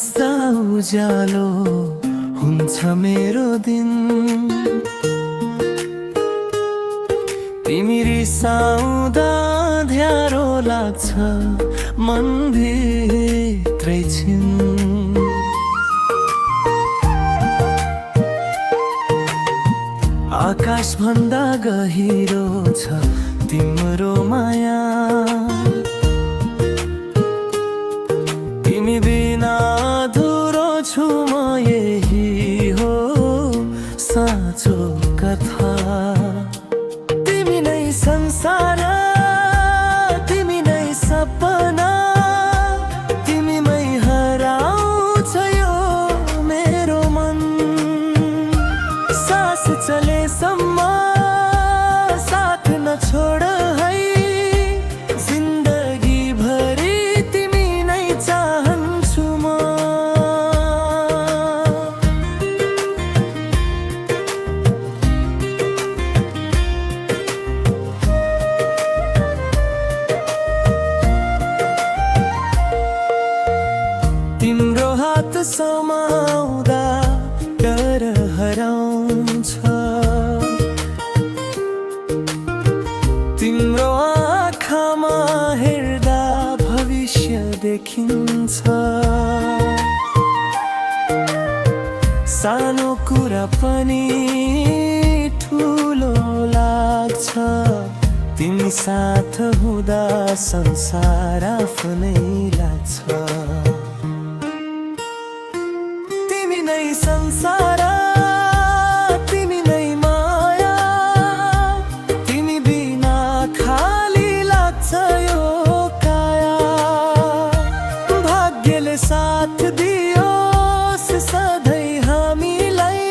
हाँस्दा उज्यालो हुन्छ मेरो दिन। तिमी रिसाउँदा ध्यारो लाग्छ मनभित्रै छिन्। आकाश भन्दा गहिरो छ तिम्रो माया। तिमी बिना अधुरो छु म, यही हो साँचो कथा। तिमी नै संसार, तिमी नै सपना, तिमीमै हराउँछ यो मेरो मन। सास चलेसम्म साथ नछोड है, जिन्दगी भरि तिमी नै चाहन्छु म। तिम्रो हात समाउँदा डर हराउँछ। तिम्रो आँखामा हेर्दा भविष्य देखिन्छ। सानो कुरा पनि ठुलो लाग्छ। तिमी साथ हुँदा संसार आफ्नै लाग्छ। तिमी नै संसार, तिमी नै माया, तिमी बिना खाली लाग्छ यो काया। भाग्यले साथ दियोस् सधैँ हामीलाई,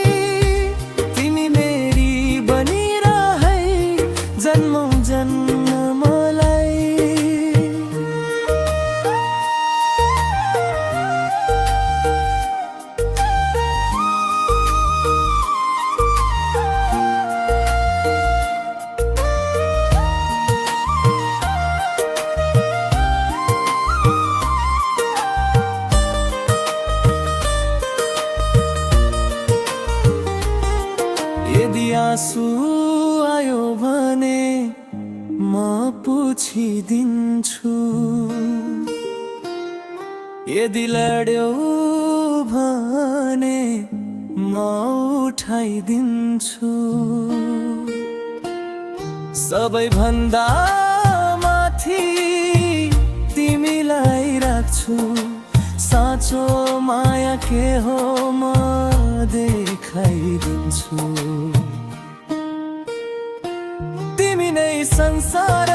तिमी मेरी बनिरहै जन्मौँ जन्मलाई। यदि आँसु आयो भने म पुछिदिन्छु। यदि लड्यो भने म उठाइदिन्छु। सबैभन्दा माथि तिमीलाई राख्छु। साँचो माया के हो म देखाइदिन्छु। तिमी नै संसार।